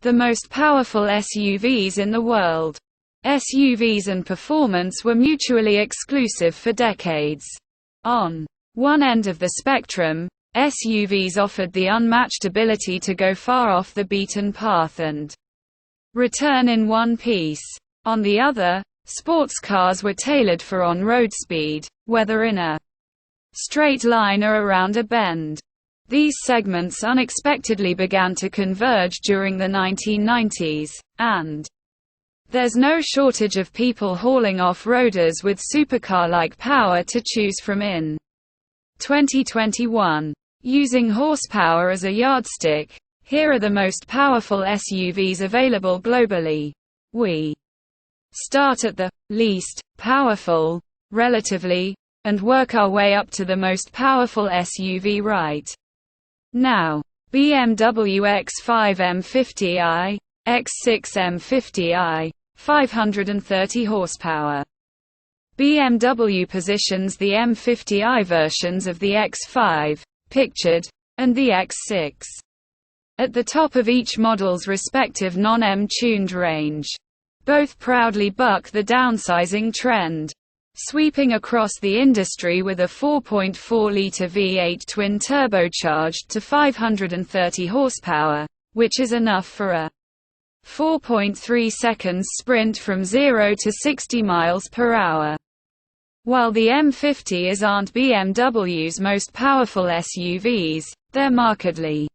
the most powerful SUVs in the world. SUVs and performance were mutually exclusive for decades. On one end of the spectrum, SUVs offered the unmatched ability to go far off the beaten path and return in one piece. On the other, sports cars were tailored for on-road speed, whether in a straight line or around a bend. These segments unexpectedly began to converge during the 1990s, and there's no shortage of people hauling off-roaders with supercar-like power to choose from in 2021. Using horsepower as a yardstick, here are the most powerful SUVs available globally. We start at the least powerful, relatively, and work our way up to the most powerful SUV right now. BMW X5 M50i, X6 M50i, 530 horsepower. BMW positions the M50i versions of the X5, pictured, and the X6 at the top of each model's respective non-M tuned range. Both proudly buck the downsizing trend, sweeping across the industry with a 4.4-liter V8 twin-turbocharged to 530 horsepower, which is enough for a 4.3 seconds sprint from 0 to 60 miles per hour. While the M50s aren't BMW's most powerful SUVs, they're markedly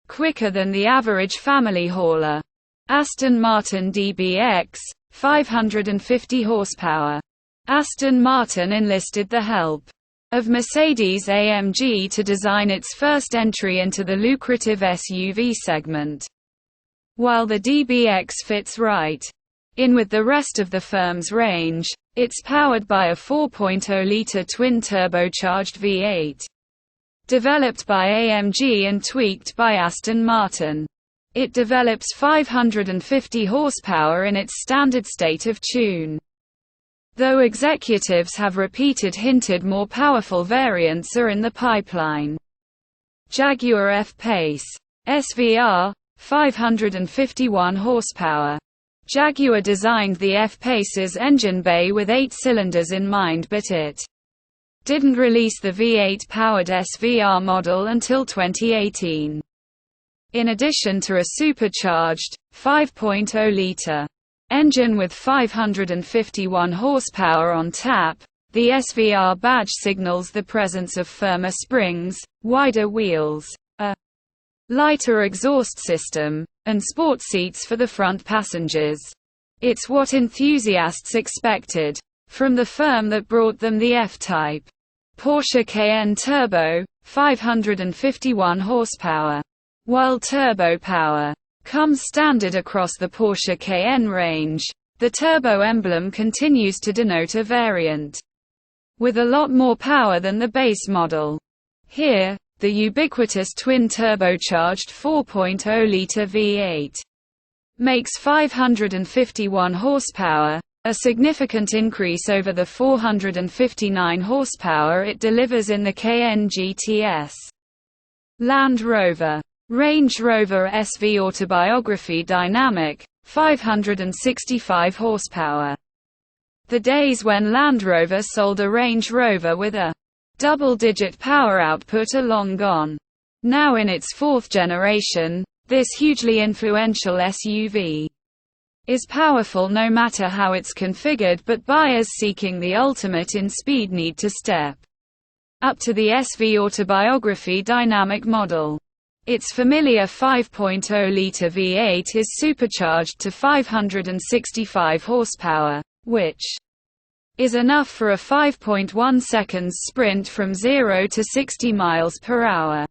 quicker than the average family hauler. Aston Martin DBX, 550 horsepower. Aston Martin enlisted the help of Mercedes-AMG to design its first entry into the lucrative SUV segment. While the DBX fits right in with the rest of the firm's range, it's powered by a 4.0-liter twin-turbocharged V8. Developed by AMG and tweaked by Aston Martin. It develops 550 horsepower in its standard state of tune. Though executives have hinted more powerful variants are in the pipeline. Jaguar F-Pace SVR, 551 horsepower. Jaguar designed the F-Pace's engine bay with 8 cylinders in mind, but it didn't release the V8-powered SVR model until 2018. In addition to a supercharged, 5.0-liter engine with 551 horsepower on tap, the SVR badge signals the presence of firmer springs, wider wheels, a lighter exhaust system, and sport seats for the front passengers. It's what enthusiasts expected from the firm that brought them the F-Type. Porsche Cayenne Turbo, 551 horsepower. While turbo power comes standard across the Porsche Cayenne range, the turbo emblem continues to denote a variant with a lot more power than the base model. Here, the ubiquitous twin-turbocharged 4.0-liter V8 makes 551 horsepower, a significant increase over the 459 horsepower it delivers in the Cayenne GTS. Land Rover Range Rover SV Autobiography Dynamic, 565 horsepower. The days when Land Rover sold a Range Rover with a double-digit power output are long gone. Now in its fourth generation, this hugely influential SUV is powerful no matter how it's configured, but buyers seeking the ultimate in speed need to step up to the SV Autobiography Dynamic model. Its familiar 5.0-liter V8 is supercharged to 565 horsepower, which is enough for a 5.1 seconds sprint from 0 to 60 miles per hour.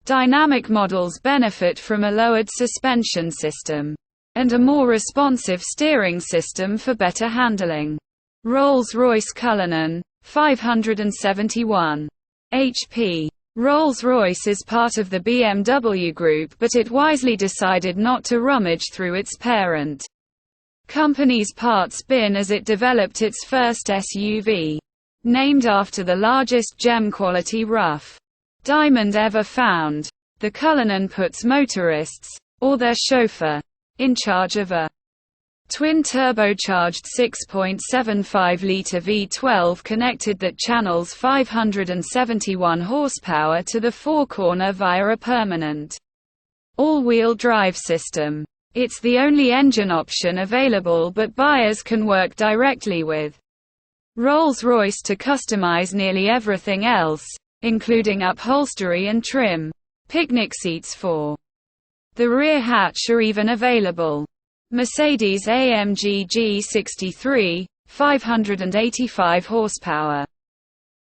Dynamic models benefit from a lowered suspension system and a more responsive steering system for better handling. Rolls-Royce Cullinan, 571 HP. Rolls-Royce is part of the BMW Group, but it wisely decided not to rummage through its parent company's parts bin as it developed its first SUV. Named after the largest gem-quality rough diamond ever found, the Cullinan puts motorists, or their chauffeur, in charge of a twin-turbocharged 6.75-liter V12 connected that channels 571 horsepower to the four-corner via a permanent all-wheel drive system. It's the only engine option available, but buyers can work directly with Rolls-Royce to customize nearly everything else, including upholstery and trim. Picnic seats for the rear hatch are even available. Mercedes-AMG G63, 585 horsepower.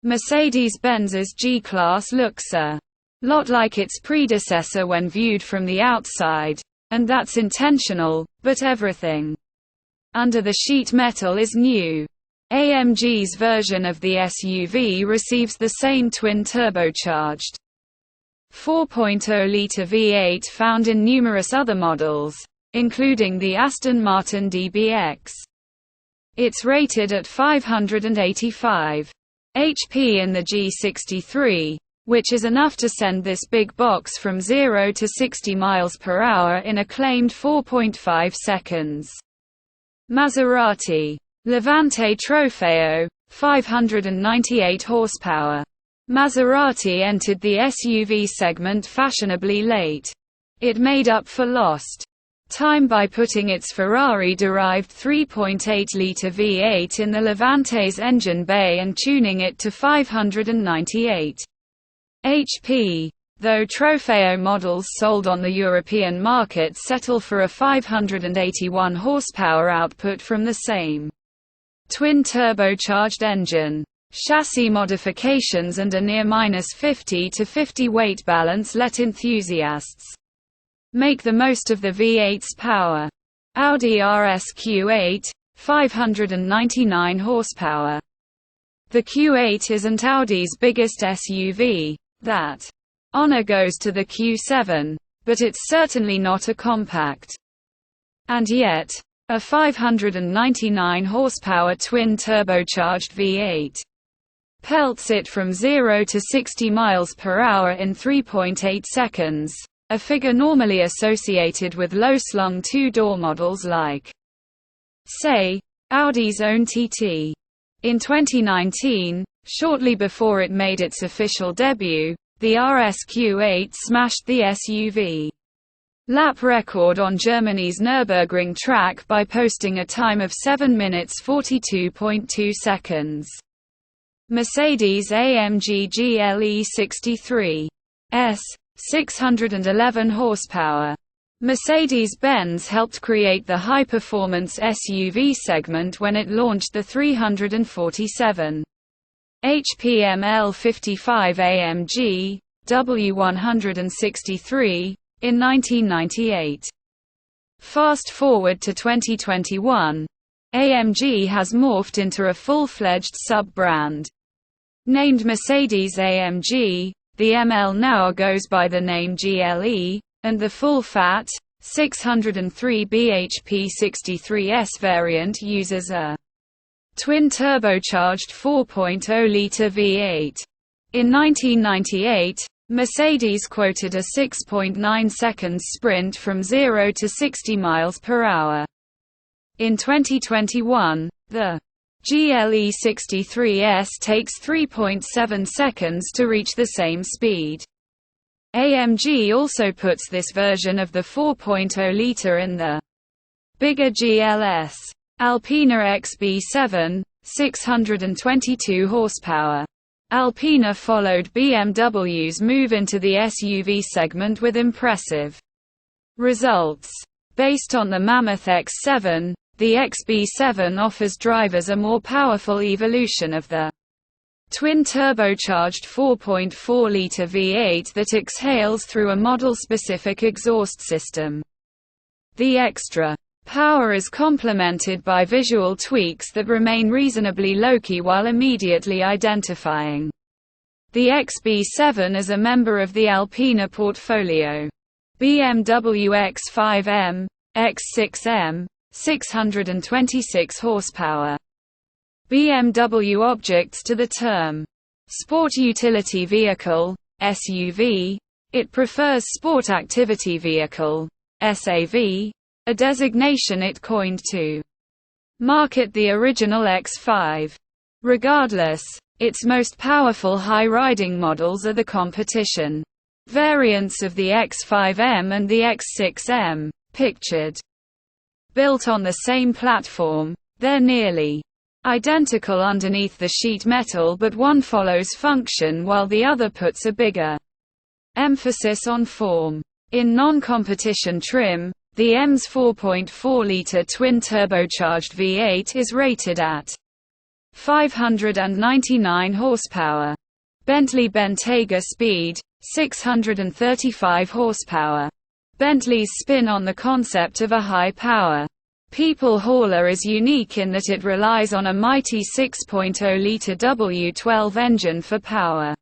Mercedes-Benz's G-Class looks a lot like its predecessor when viewed from the outside, and that's intentional, but everything under the sheet metal is new. AMG's version of the SUV receives the same twin-turbocharged 4.0-liter V8 found in numerous other models, including the Aston Martin DBX. It's rated at 585 HP in the G63, which is enough to send this big box from 0 to 60 miles per hour in a claimed 4.5 seconds. Maserati Levante Trofeo, 598 horsepower. Maserati entered the SUV segment fashionably late. It made up for lost time by putting its Ferrari-derived 3.8-liter V8 in the Levante's engine bay and tuning it to 598 HP. Though Trofeo models sold on the European market settle for a 581 horsepower output from the same twin-turbocharged engine. Chassis modifications and a near -50 to 50 weight balance let enthusiasts make the most of the V8's power. Audi RS Q8, 599 horsepower. The Q8 isn't Audi's biggest SUV. That honor goes to the Q7, but it's certainly not a compact. And yet, a 599 horsepower twin-turbocharged V8 pelts it from 0 to 60 miles per hour in 3.8 seconds, a figure normally associated with low-slung two-door models like, say, Audi's own TT. In 2019, shortly before it made its official debut, the RS Q8 smashed the SUV lap record on Germany's Nürburgring track by posting a time of 7 minutes 42.2 seconds. Mercedes-AMG GLE 63 S, 611 horsepower. Mercedes-Benz helped create the high-performance SUV segment when it launched the 347 HP ML55 AMG W163 in 1998. Fast forward to 2021, AMG has morphed into a full-fledged sub-brand. Named Mercedes-AMG, the ML now goes by the name GLE, and the full-fat, 603 bhp 63S variant uses a twin-turbocharged 4.0-liter V8. In 1998, Mercedes quoted a 6.9 seconds sprint from 0 to 60 miles per hour. In 2021, the GLE 63S takes 3.7 seconds to reach the same speed. AMG also puts this version of the 4.0-liter in the bigger GLS Alpina XB7, 622 horsepower. Alpina followed BMW's move into the SUV segment with impressive results. Based on the Mammoth X7, the XB7 offers drivers a more powerful evolution of the twin-turbocharged 4.4-liter V8 that exhales through a model-specific exhaust system. The extra power is complemented by visual tweaks that remain reasonably low-key while immediately identifying the XB7 as a member of the Alpina portfolio. BMW X5M, X6M, 626 horsepower. BMW objects to the term sport utility vehicle, SUV. It prefers sport activity vehicle, SAV, a designation it coined to market the original X5. Regardless, its most powerful high-riding models are the competition variants of the X5M and the X6M, pictured. Built on the same platform, they're nearly identical underneath the sheet metal, but one follows function while the other puts a bigger emphasis on form. In non-competition trim, the M's 4.4-litre twin-turbocharged V8 is rated at 599 horsepower. Bentley Bentayga speed, 635 horsepower. Bentley's spin on the concept of a high-power people hauler is unique in that it relies on a mighty 6.0-litre W12 engine for power.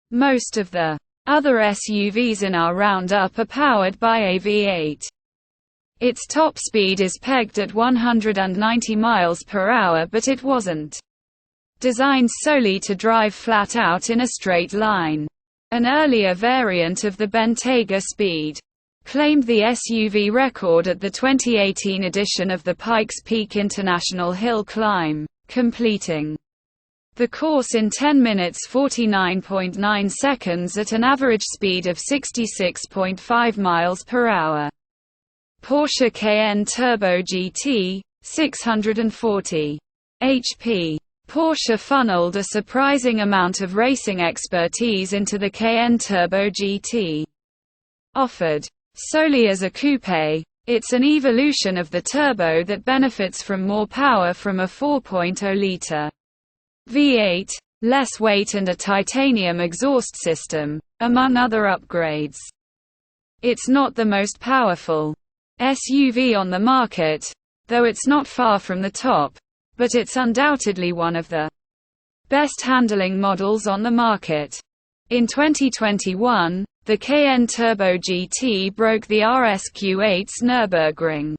Most of the other SUVs in our roundup are powered by a V8. Its top speed is pegged at 190 miles per hour, but it wasn't designed solely to drive flat out in a straight line. An earlier variant of the Bentayga speed claimed the SUV record at the 2018 edition of the Pikes Peak International Hill Climb, completing the course in 10 minutes 49.9 seconds at an average speed of 66.5 miles per hour. Porsche Cayenne Turbo GT, 640 HP. Porsche funneled a surprising amount of racing expertise into the Cayenne Turbo GT. Offered solely as a coupe, it's an evolution of the turbo that benefits from more power from a 4.0-litre V8, less weight and a titanium exhaust system, among other upgrades. It's not the most powerful SUV on the market, though it's not far from the top, but it's undoubtedly one of the best handling models on the market. In 2021, the Cayenne Turbo GT broke the RSQ8's Nürburgring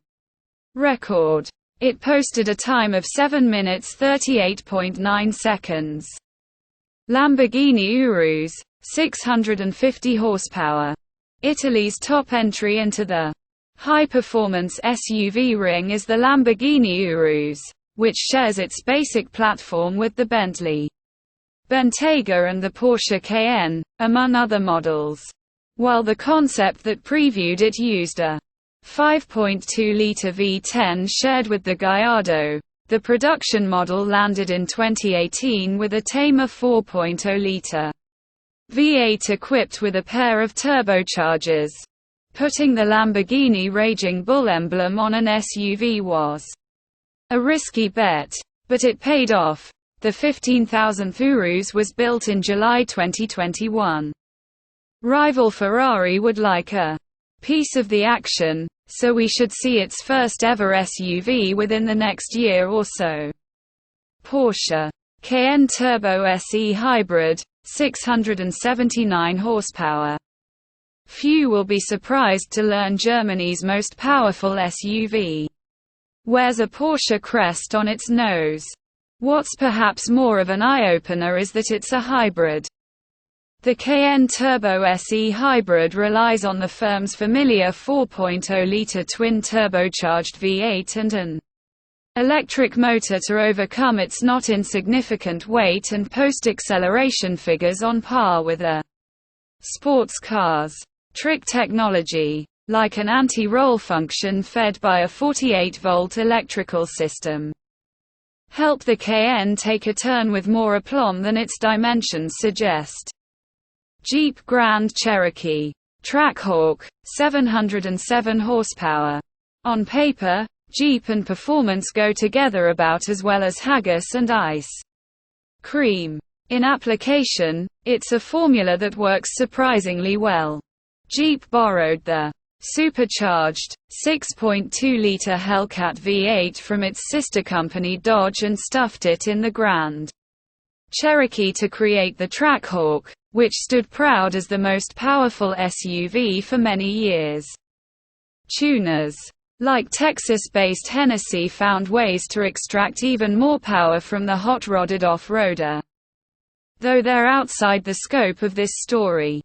record. It posted a time of 7 minutes 38.9 seconds. Lamborghini Urus, 650 horsepower. Italy's top entry into the high-performance SUV ring is the Lamborghini Urus, which shares its basic platform with the Bentley Bentayga and the Porsche Cayenne, among other models. While the concept that previewed it used a 5.2-litre V10 shared with the Gallardo, the production model landed in 2018 with a tamer 4.0-litre V8 equipped with a pair of turbochargers. Putting the Lamborghini Raging Bull emblem on an SUV was a risky bet, but it paid off. The 15,000th Urus was built in July 2021. Rival Ferrari would like a piece of the action, so we should see its first ever SUV within the next year or so. Porsche Cayenne Turbo SE Hybrid, 679 horsepower. Few will be surprised to learn Germany's most powerful SUV wears a Porsche crest on its nose. What's perhaps more of an eye-opener is that it's a hybrid. The Cayenne Turbo SE Hybrid relies on the firm's familiar 4.0-litre twin-turbocharged V8 and an electric motor to overcome its not insignificant weight and post-acceleration figures on par with a sports car's trick technology, like an anti-roll function fed by a 48-volt electrical system. Help the Cayenne take a turn with more aplomb than its dimensions suggest. Jeep Grand Cherokee Trackhawk, 707 horsepower. On paper, Jeep and performance go together about as well as haggis and ice cream. In application, it's a formula that works surprisingly well. Jeep borrowed the supercharged 6.2-litre Hellcat V8 from its sister company Dodge and stuffed it in the Grand Cherokee to create the Trackhawk, which stood proud as the most powerful SUV for many years. Tuners like Texas-based Hennessy found ways to extract even more power from the hot-rodded off-roader. Though they're outside the scope of this story,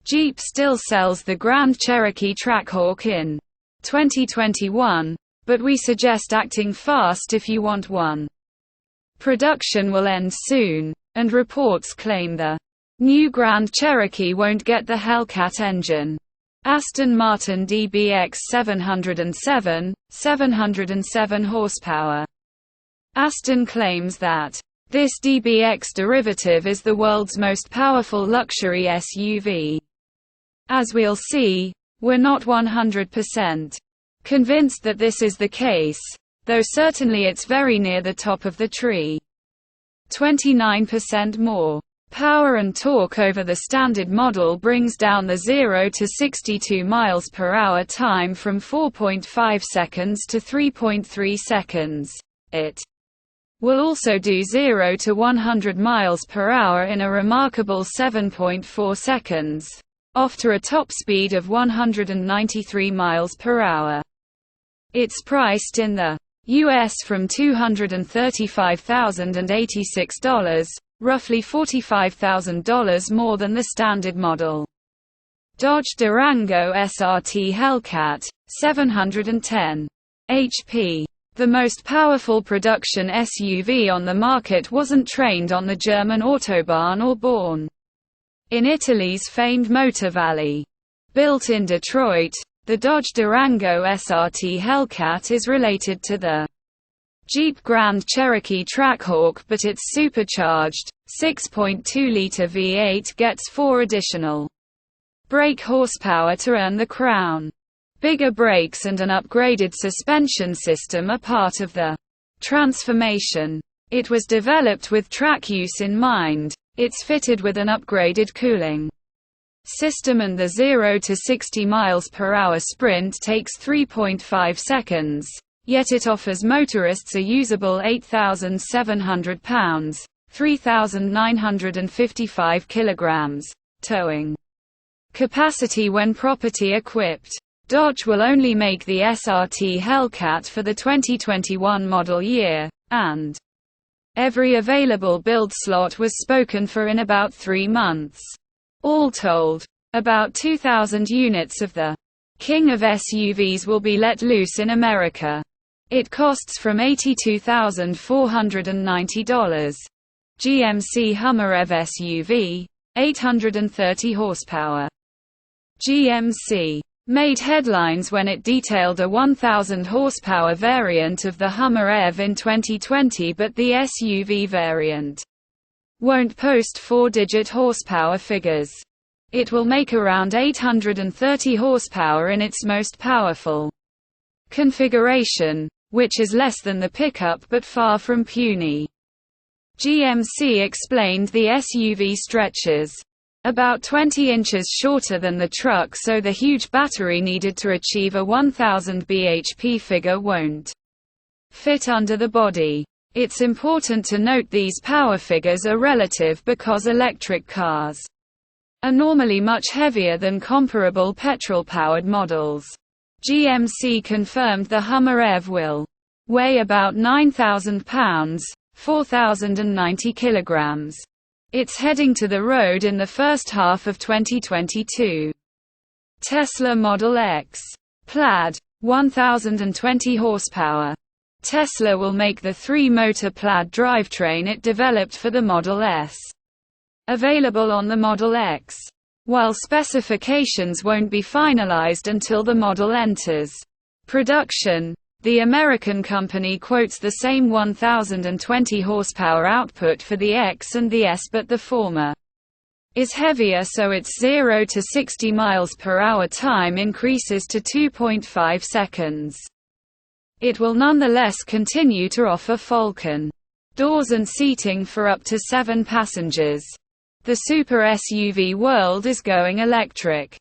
Jeep still sells the Grand Cherokee Trackhawk in 2021, but we suggest acting fast if you want one. Production will end soon, and reports claim the new Grand Cherokee won't get the Hellcat engine. Aston Martin DBX 707, 707 horsepower. Aston claims that this DBX derivative is the world's most powerful luxury SUV. As we'll see, we're not 100% convinced that this is the case, though certainly it's very near the top of the tree. 29% more power and torque over the standard model brings down the 0 to 62 miles per hour time from 4.5 seconds to 3.3 seconds. It will also do 0 to 100 miles per hour in a remarkable 7.4 seconds, off to a top speed of 193 miles per hour. It's priced in the US from $235,086, roughly $45,000 more than the standard model. Dodge Durango SRT Hellcat, 710 HP. The most powerful production SUV on the market wasn't trained on the German Autobahn or born in Italy's famed Motor Valley. Built in Detroit, the Dodge Durango SRT Hellcat is related to the Jeep Grand Cherokee Trackhawk, but its supercharged, 6.2-liter V8 gets 4 additional brake horsepower to earn the crown. Bigger brakes and an upgraded suspension system are part of the transformation. It was developed with track use in mind. It's fitted with an upgraded cooling system, and the 0 to 60 miles per hour sprint takes 3.5 seconds, yet it offers motorists a usable 8,700 pounds, 3,955 kilograms, towing capacity when properly equipped. Dodge will only make the SRT Hellcat for the 2021 model year, and every available build slot was spoken for in about 3 months. All told, about 2,000 units of the king of SUVs will be let loose in America. It costs from $82,490. GMC Hummer EV SUV, 830 horsepower. GMC made headlines when it detailed a 1,000 horsepower variant of the Hummer EV in 2020, but the SUV variant won't post 4-digit horsepower figures. It will make around 830 horsepower in its most powerful configuration, which is less than the pickup but far from puny. GMC explained the SUV stretches about 20 inches shorter than the truck, so the huge battery needed to achieve a 1000 bhp figure won't fit under the body. It's important to note these power figures are relative because electric cars are normally much heavier than comparable petrol-powered models. GMC confirmed the Hummer EV will weigh about 9,000 pounds, 4,090 kilograms. It's heading to the road in the first half of 2022. Tesla Model X Plaid, 1,020 horsepower. Tesla will make the 3-motor Plaid drivetrain it developed for the Model S available on the Model X. While specifications won't be finalized until the model enters production, the American company quotes the same 1,020 horsepower output for the X and the S, but the former is heavier, so its 0 to 60 miles per hour time increases to 2.5 seconds. It will nonetheless continue to offer Falcon doors and seating for up to 7 passengers. The super SUV world is going electric.